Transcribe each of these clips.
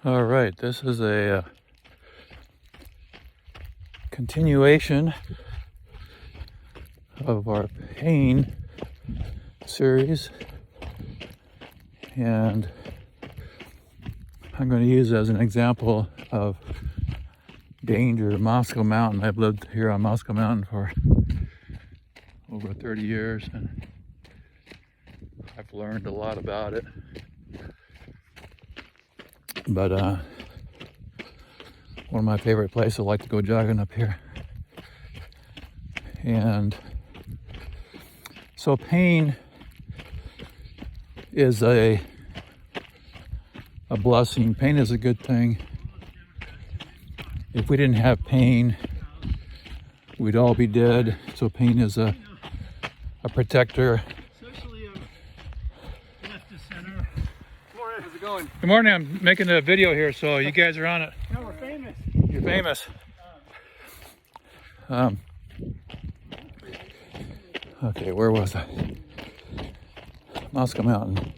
All right, this is a continuation of our pain series, and I'm going to use as an example of danger Moscow Mountain. I've lived here on Moscow Mountain for over 30 years, and I've learned a lot about it. But one of my favorite places, I like to go jogging up here. And so pain is a blessing. Pain is a good thing. If we didn't have pain, we'd all be dead. So pain is a protector. How's it going? Good morning. I'm making a video here, so you guys are on it. No, we're famous. You're famous. Okay, where was I? Moscow Mountain.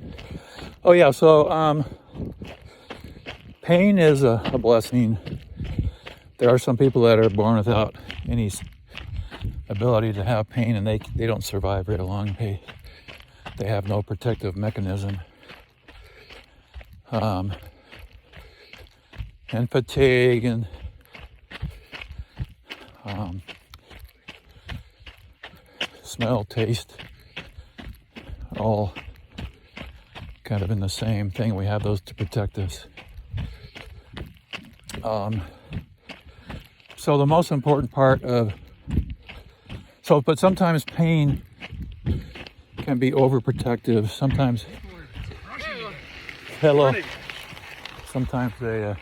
Oh yeah, so pain is a blessing. There are some people that are born without any ability to have pain, and they don't survive very long. They have no protective mechanism. And fatigue and smell, taste, all kind of in the same thing. We have those to protect us. So the most important part but sometimes pain can be overprotective. Sometimes, sometimes they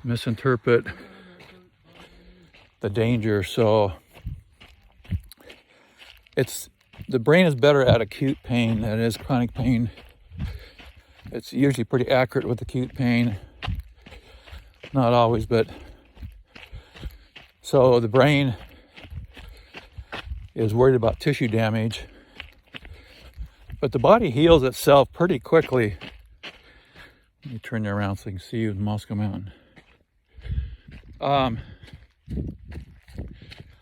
misinterpret the danger. So the brain is better at acute pain than it is chronic pain. It's usually pretty accurate with acute pain. Not always, but so the brain is worried about tissue damage, but the body heals itself pretty quickly. Let me turn you around so you can see you in Moscow Mountain.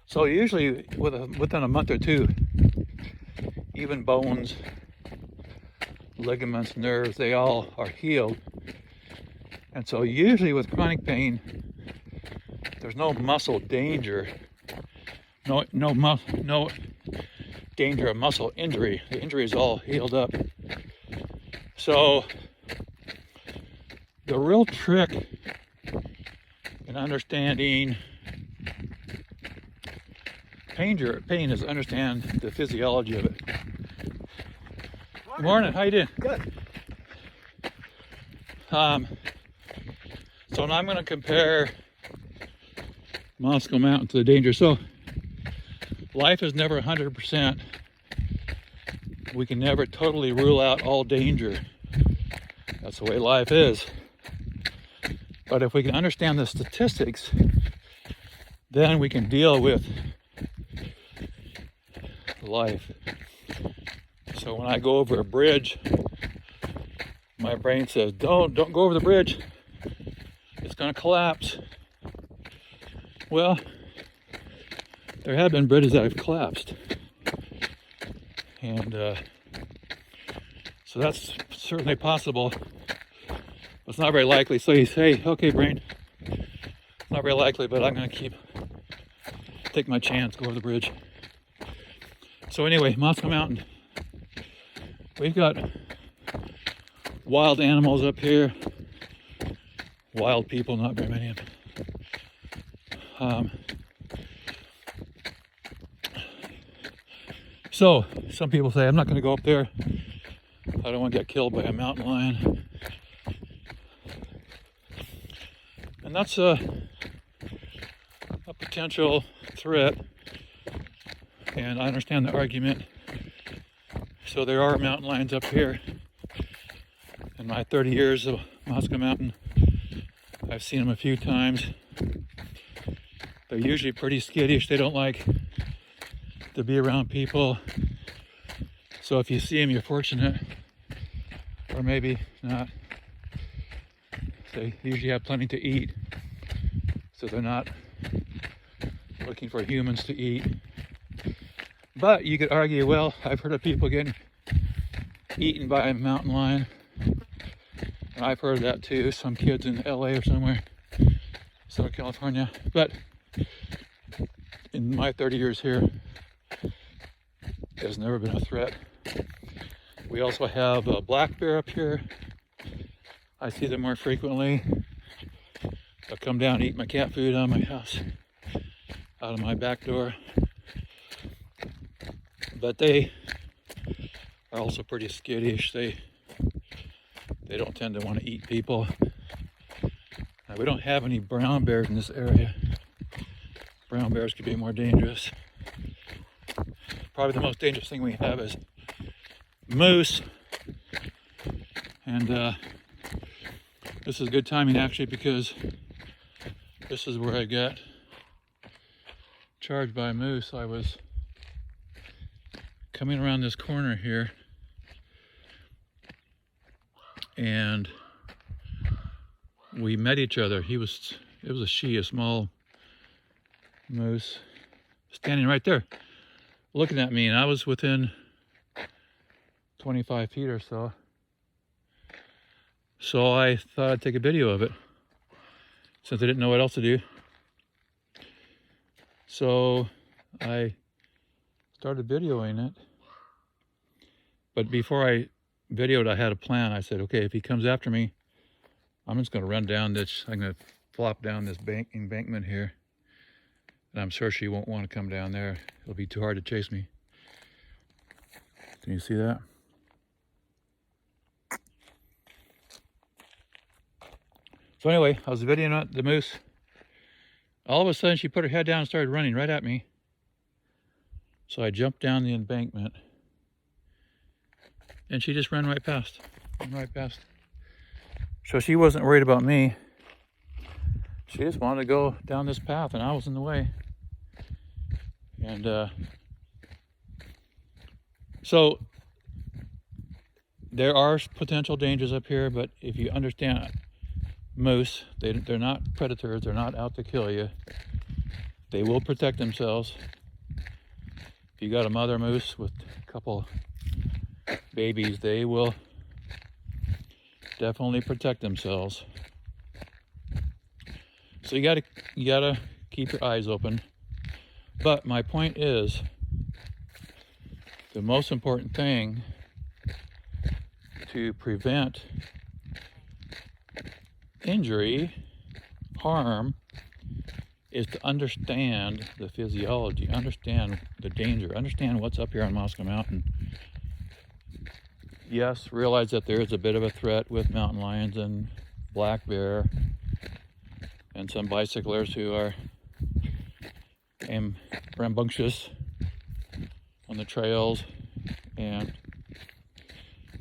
So usually within a month or two, even bones, ligaments, nerves, they all are healed. And so usually with chronic pain, there's no muscle danger, no danger of muscle injury. The injury is all healed up. So the real trick in understanding pain is understand the physiology of it. Good morning, how you doing? Good. So now I'm going to compare Moscow Mountain to the danger. So life is never 100%. We can never totally rule out all danger. That's the way life is. But if we can understand the statistics, then we can deal with life. So when I go over a bridge, my brain says, don't go over the bridge. It's going to collapse. Well, there have been bridges that have collapsed. And so that's certainly possible. It's not very likely. So you say, okay, brain, it's not very likely, but I'm going to take my chance, go over the bridge. So anyway, Moscow Mountain. We've got wild animals up here. Wild people, not very many of them. So some people say, I'm not going to go up there. I don't want to get killed by a mountain lion. And that's a potential threat. And I understand the argument. So there are mountain lions up here. In my 30 years of Moscow Mountain, I've seen them a few times. They're usually pretty skittish. They don't like to be around people. So if you see them, you're fortunate. Or maybe not. They usually have plenty to eat, so they're not looking for humans to eat. But you could argue, well, I've heard of people getting eaten by a mountain lion. And I've heard of that too, some kids in LA or somewhere, Southern California. But in my 30 years here, there's never been a threat. We also have a black bear up here. I see them more frequently. They'll come down and eat my cat food on my house, out of my back door. But they are also pretty skittish. They don't tend to want to eat people. Now, we don't have any brown bears in this area. Brown bears could be more dangerous. Probably the most dangerous thing we have is moose. And this is good timing actually, because this is where I got charged by a moose. I was coming around this corner here, and we met each other. It was a small moose, standing right there, looking at me, and I was within 25 feet or so. So I thought I'd take a video of it, since I didn't know what else to do. So I started videoing it. But before I videoed, I had a plan. I said, okay, if he comes after me, I'm just going to run down this. I'm going to flop down this embankment here. And I'm sure she won't want to come down there. It'll be too hard to chase me. Can you see that? So anyway, I was videoing the moose. All of a sudden, she put her head down and started running right at me. So I jumped down the embankment, and she just ran right past. So she wasn't worried about me. She just wanted to go down this path, and I was in the way. And so there are potential dangers up here, but if you understand moose, they're not predators. They're not out to kill you. They will protect themselves. If you got a mother moose with a couple babies, they will definitely protect themselves. So you gotta keep your eyes open. But my point is, the most important thing to prevent injury, harm, is to understand the physiology, understand the danger, understand what's up here on Moscow Mountain. Yes, realize that there is a bit of a threat with mountain lions and black bear and some bicyclers who are rambunctious on the trails, and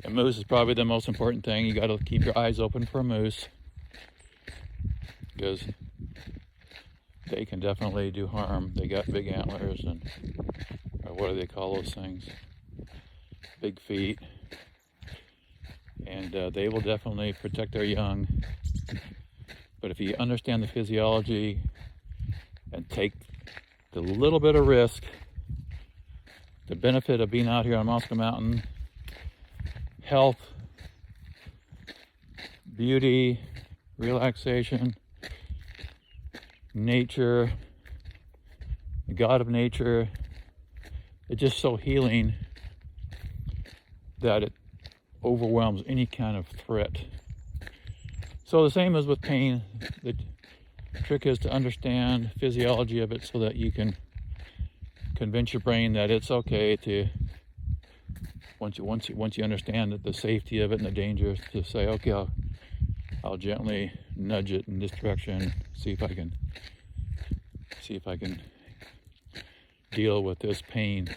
a moose is probably the most important thing. You got to keep your eyes open for a moose, because they can definitely do harm. They got big antlers, and or what do they call those things? Big feet. And they will definitely protect their young. But if you understand the physiology and take the little bit of risk, the benefit of being out here on Moscow Mountain, health, beauty, relaxation, nature, the God of nature, it's just so healing that it overwhelms any kind of threat. So the same as with pain, the trick is to understand the physiology of it so that you can convince your brain that it's okay to, once you understand the safety of it and the danger, to say, okay, I'll gently nudge it in this direction, see if I can deal with this pain